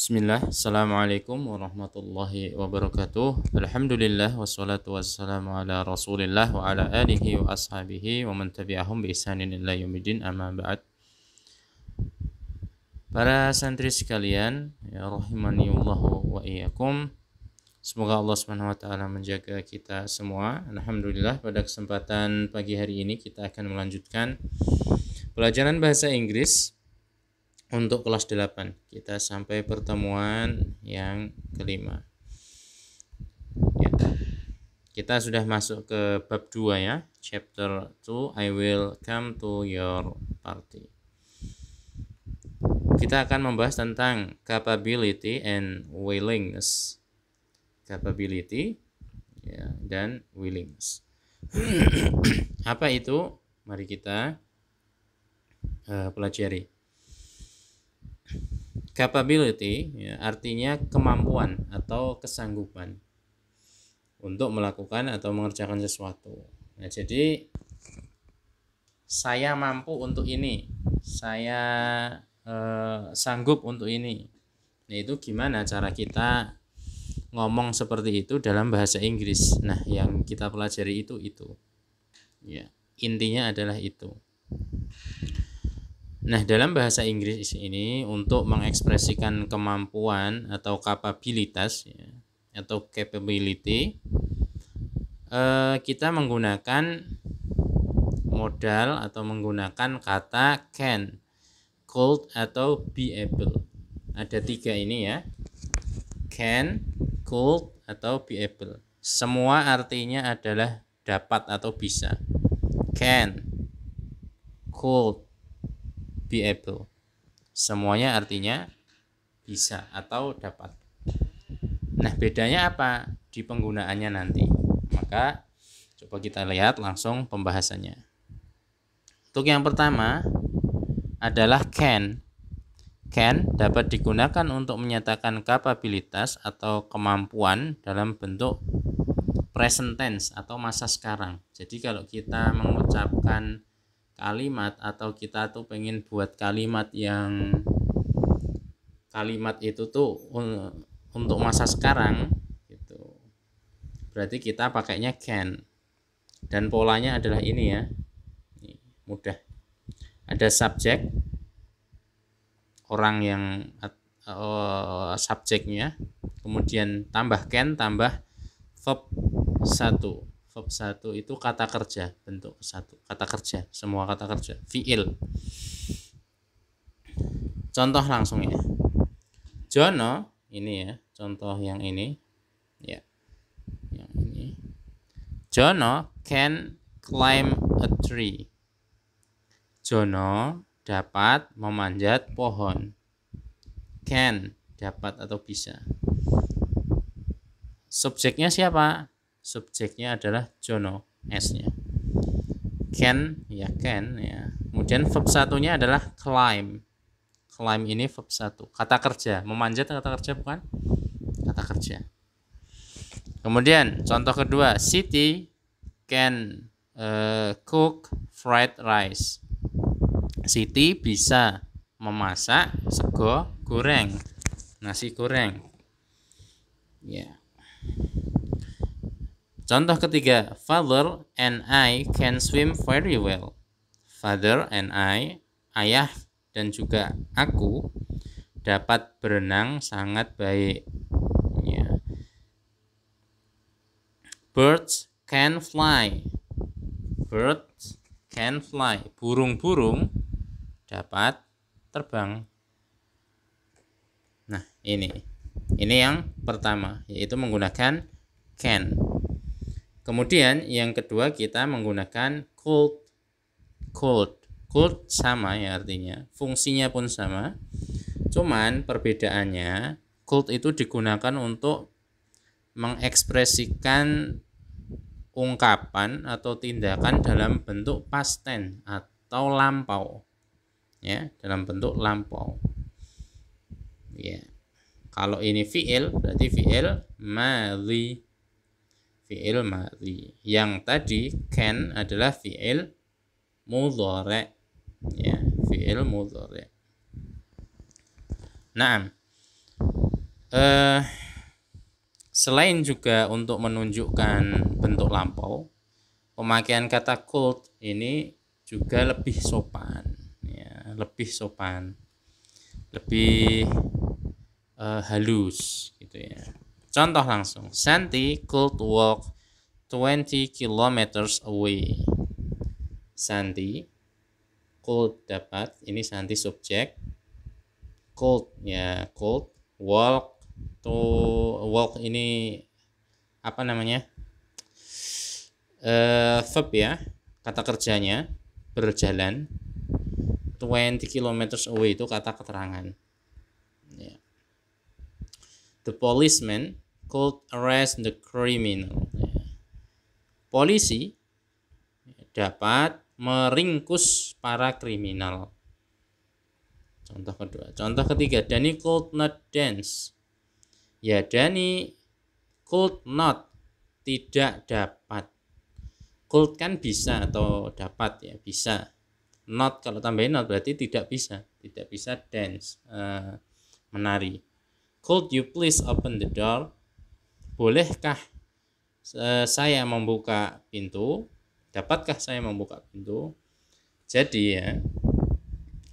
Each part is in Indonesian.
Bismillah, Assalamualaikum warahmatullahi wabarakatuh. Alhamdulillah, wassalatu wassalamu ala rasulillah wa ala alihi wa ashabihi wa man tabi'ahum bi ihsanin ila yaumidin, amma ba'd. Para santri sekalian, ya rahimaniallahu wa iyyakum. Semoga Allah Subhanahu wa taala menjaga kita semua. Alhamdulillah, pada kesempatan pagi hari ini kita akan melanjutkan pelajaran bahasa Inggris untuk kelas 8. Kita sampai pertemuan yang kelima. Ya. Kita sudah masuk ke bab 2 ya. Chapter 2, I will come to your party. Kita akan membahas tentang capability and willingness. Capability ya, dan willingness. Apa itu? Mari kita pelajari. Capability ya, artinya kemampuan atau kesanggupan untuk melakukan atau mengerjakan sesuatu. Nah, jadi saya mampu untuk ini, saya sanggup untuk ini. Nah, itu gimana cara kita ngomong seperti itu dalam bahasa Inggris. Nah, yang kita pelajari itu. Ya, intinya adalah itu. Nah, dalam bahasa Inggris ini untuk mengekspresikan kemampuan atau kapabilitas ya, atau capability, kita menggunakan modal atau menggunakan kata can, could, atau be able. Ada 3 ini ya, can, could, atau be able. Semua artinya adalah dapat atau bisa. Can, could, be able. Semuanya artinya bisa atau dapat. Nah, bedanya apa di penggunaannya nanti? Maka coba kita lihat langsung pembahasannya. Untuk yang pertama adalah can. Can dapat digunakan untuk menyatakan kapabilitas atau kemampuan dalam bentuk present tense atau masa sekarang. Jadi kalau kita mengucapkan kalimat atau kita tuh pengen buat kalimat yang kalimat itu tuh untuk masa sekarang gitu. Berarti kita pakainya can. Dan polanya adalah ini ya. Ini, mudah. Ada subjek orang yang subjeknya, kemudian tambah can, tambah verb 1. Verb 1 itu kata kerja, bentuk 1. Kata kerja, semua kata kerja. Fi'il. Contoh langsung ya. Jono, ini ya, contoh yang ini. Ya. Yang ini. Jono can climb a tree. Jono dapat memanjat pohon. Can, dapat atau bisa. Subjeknya siapa? Subjeknya adalah Jono, S-nya. Can, ya can ya. Kemudian verb 1-nya adalah climb. Climb ini verb 1. Kata kerja, memanjat kata kerja bukan? Kata kerja. Kemudian contoh kedua, Siti can cook fried rice. Siti bisa memasak sego goreng, nasi goreng. Ya. Contoh ketiga, Father and I can swim very well. Father and I, ayah dan juga aku, dapat berenang sangat baik. Ya. Birds can fly. Birds can fly. Burung-burung dapat terbang. Nah, ini yang pertama, yaitu menggunakan can. Kemudian yang kedua kita menggunakan could. Could sama ya artinya, fungsinya pun sama. Cuman perbedaannya, could itu digunakan untuk mengekspresikan ungkapan atau tindakan dalam bentuk past tense atau lampau. Ya, dalam bentuk lampau. Ya. Kalau ini fi'il berarti fi'il madhi. Fi'il madhi. Yang tadi can adalah fi'il mudhari'. Ya, fi'il mudhari'. Naam. Eh, Selain juga untuk menunjukkan bentuk lampau, pemakaian kata cold ini juga lebih sopan, ya, lebih sopan, lebih halus, gitu ya. Contoh langsung, Santi could walk 20 kilometers away. Santi could dapat, ini Santi subjek, could ya could, walk to walk ini apa namanya, verb ya, kata kerjanya berjalan. 20 kilometers away itu kata keterangan ya. The policeman could arrest the criminal ya. Polisi dapat meringkus para kriminal. Contoh kedua. Contoh ketiga, Danny could not dance. Ya, Danny could not, tidak dapat. Could kan bisa atau dapat ya, bisa. Not kalau tambahin not berarti tidak bisa dance, menari. Could you please open the door? Bolehkah saya membuka pintu? Dapatkah saya membuka pintu? Jadi ya,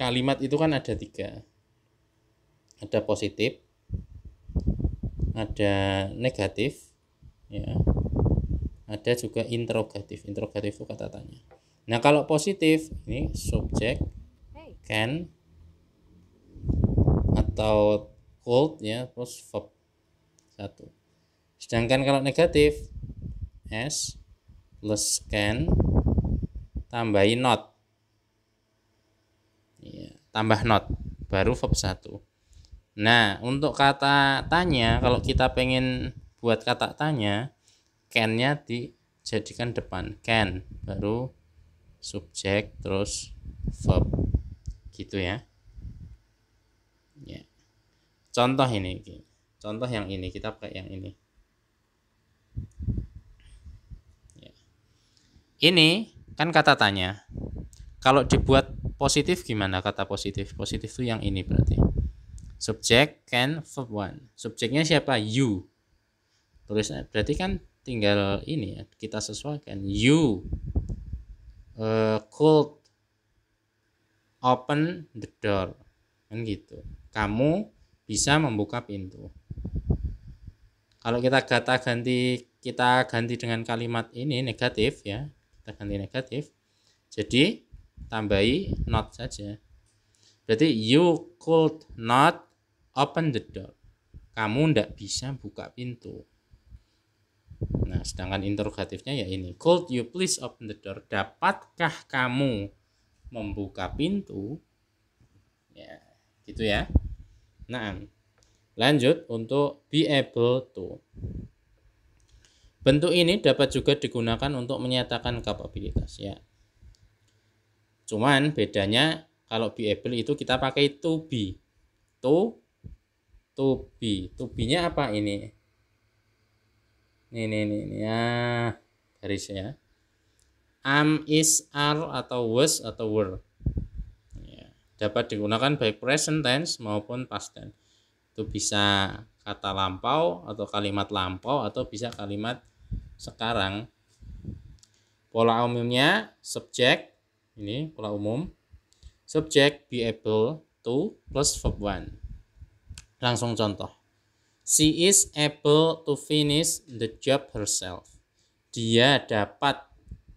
kalimat itu kan ada 3. Ada positif, ada negatif, ya. Ada juga interrogatif. Interrogatif itu kata tanya. Nah, kalau positif ini subjek can atau could ya, terus verb 1. Sedangkan kalau negatif s plus can tambahin not. Ya, tambah not baru verb 1. Nah, untuk kata tanya, kalau kita pengen buat kata tanya, can-nya dijadikan depan, can baru subjek terus verb, gitu ya. Ya. Contoh ini, contoh yang ini, kita pakai yang ini. Ya. Ini kan kata tanya. Kalau dibuat positif gimana kata positif? Positif itu yang ini berarti. Subjek can verb 1. Subjeknya siapa? You. Tulis berarti kan tinggal ini ya, kita sesuaikan. You could open the door, kan gitu. Kamu bisa membuka pintu. Kalau kita ganti dengan kalimat ini negatif ya, kita ganti negatif, jadi tambahi not saja. Berarti you could not open the door. Kamu ndak bisa buka pintu. Nah, sedangkan interrogatifnya ya ini. Could you please open the door? Dapatkah kamu membuka pintu? Ya, gitu ya. Nah, lanjut untuk be able to. Bentuk ini dapat juga digunakan untuk menyatakan kapabilitas ya. Cuman bedanya kalau be able itu kita pakai to be. To be. To be-nya apa ini? Ini ya, garis ya. Am, is, are atau was atau were. Ya, dapat digunakan baik present tense maupun past tense. Itu bisa kata lampau atau kalimat lampau atau bisa kalimat sekarang. Pola umumnya subjek, ini pola umum. Subjek be able to plus verb 1. Langsung contoh. She is able to finish the job herself. Dia dapat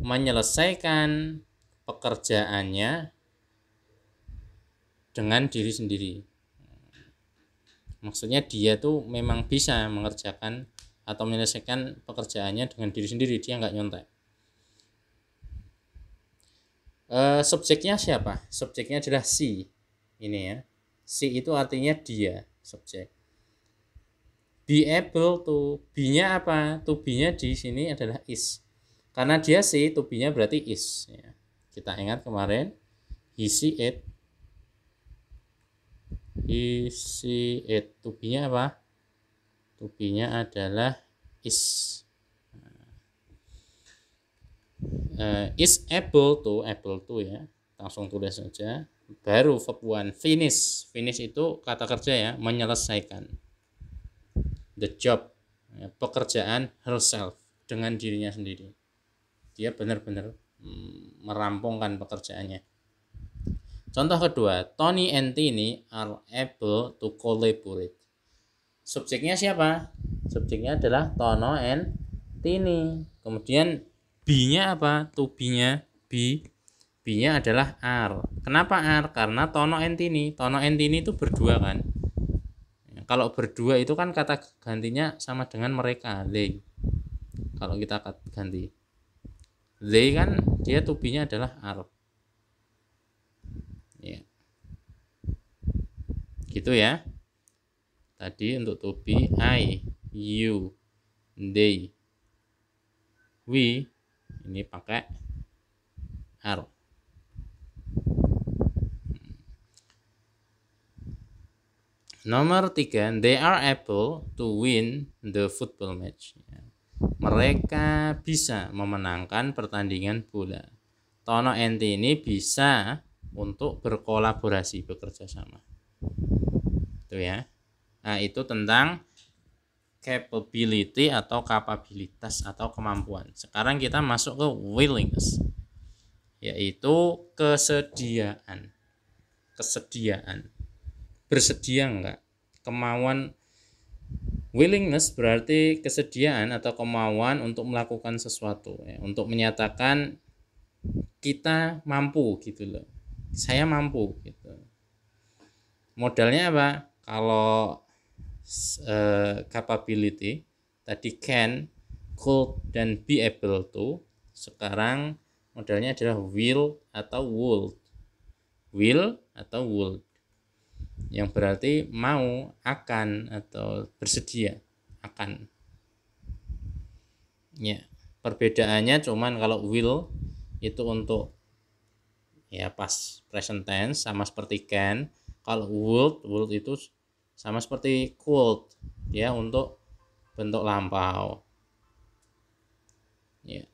menyelesaikan pekerjaannya dengan diri sendiri. Maksudnya dia tuh memang bisa mengerjakan atau menyelesaikan pekerjaannya dengan diri sendiri, dia nggak nyontek. Subjeknya siapa? Subjeknya adalah she. Ini ya. She itu artinya dia, subjek. Be able to, be-nya apa? To be-nya di sini adalah is. Karena dia she, to be-nya berarti is. Ya. Kita ingat kemarin, he, she, it. He, she, it. To be-nya apa? To be-nya adalah is. Is able to ya. Langsung tulis saja. Baru verb 1, finish. Finish itu kata kerja ya, menyelesaikan. the job, pekerjaan herself, dengan dirinya sendiri. Dia benar-benar merampungkan pekerjaannya. Contoh kedua, Tony and Tini are able to collaborate. Subjeknya siapa? Subjeknya adalah Tono and Tini. Kemudian be-nya apa? To be-nya B-nya adalah are. Kenapa are? Karena Tono and Tini. Tono and Tini itu berdua kan. Kalau berdua itu kan kata gantinya sama dengan mereka, they. Kalau kita ganti they kan dia to be-nya adalah are. Ya. Gitu ya. Tadi untuk to be I, you, they, we, ini pakai are. Nomor 3, they are able to win the football match. Mereka bisa memenangkan pertandingan bola. Tono and Tini bisa untuk berkolaborasi, bekerja sama. Itu ya. Nah, itu tentang capability atau kapabilitas atau kemampuan. Sekarang kita masuk ke willingness, yaitu kesediaan. Bersedia enggak? Kemauan. Willingness berarti kesediaan atau kemauan untuk melakukan sesuatu, ya, untuk menyatakan kita mampu gitu loh. Saya mampu gitu. Modalnya apa? Kalau capability tadi can, could, dan be able to, sekarang modalnya adalah will atau would. Will atau would, yang berarti mau, akan, atau bersedia akan. Ya, perbedaannya cuman kalau will itu untuk ya pas present tense sama seperti can. Kalau would itu sama seperti could, ya untuk bentuk lampau. Ya.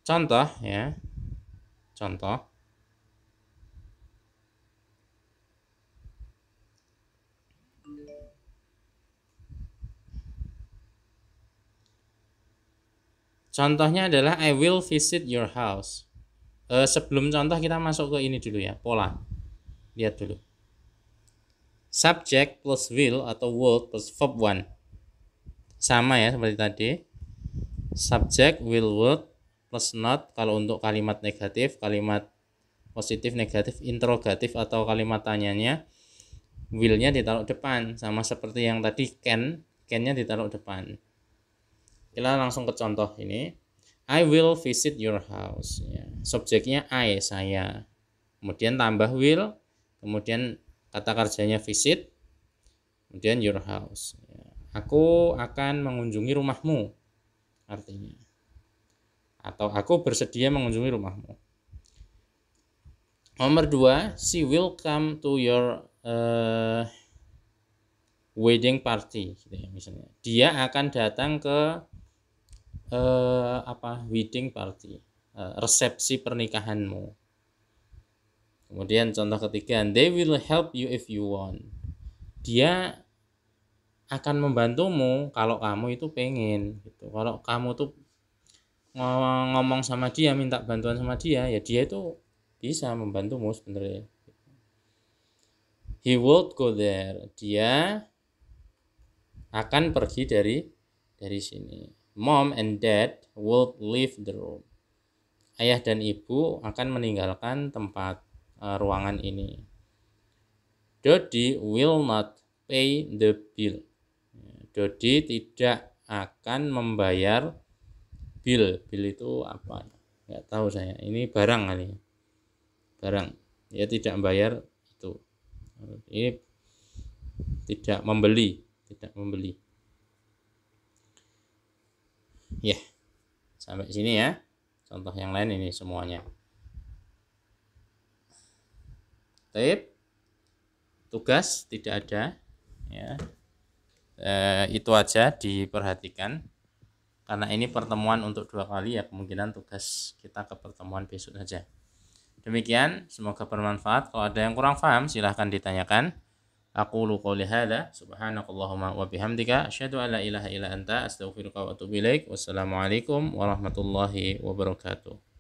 Contoh ya. Contoh. Contohnya adalah I will visit your house. Sebelum contoh kita masuk ke ini dulu ya, pola. Lihat dulu. Subject plus will atau would plus verb 1. Sama ya seperti tadi. Subject, will, would plus not kalau untuk kalimat negatif, kalimat positif, negatif, interrogatif atau kalimat tanyanya, will-nya ditaruh depan. Sama seperti yang tadi can-nya ditaruh depan. Kita langsung ke contoh ini. I will visit your house. Ya. Subjeknya I, saya. Kemudian tambah will. Kemudian kata kerjanya visit. Kemudian your house. Ya. Aku akan mengunjungi rumahmu. Artinya. Atau aku bersedia mengunjungi rumahmu. Nomor 2. She will come to your wedding party. Gitu ya, misalnya. Dia akan datang ke wedding party, resepsi pernikahanmu. Kemudian contoh ketiga, they will help you if you want. Dia akan membantumu kalau kamu itu pengen gitu. Kalau kamu tuh ngomong sama dia, minta bantuan sama dia, ya dia itu bisa membantumu sebenarnya. He would go there. Dia akan pergi dari sini. Mom and dad will leave the room. Ayah dan ibu akan meninggalkan tempat ruangan ini. Dodi will not pay the bill. Dodi tidak akan membayar bill. Bill itu apa? Nggak tahu saya. Ini barang kali. Barang. Dia tidak membayar itu. Ini tidak membeli. Ya, sampai sini ya. Contoh yang lain ini semuanya. Tip, tugas tidak ada. Ya, itu aja diperhatikan. Karena ini pertemuan untuk 2 kali ya, kemungkinan tugas kita ke pertemuan besok saja. Demikian, semoga bermanfaat. Kalau ada yang kurang paham silahkan ditanyakan. Aqulu qouli hadza subhanakallahumma wa bihamdika asyhadu an la ilaha illa anta astaghfiruka wa atubu ilaik. Wassalamualaikum warahmatullahi wabarakatuh.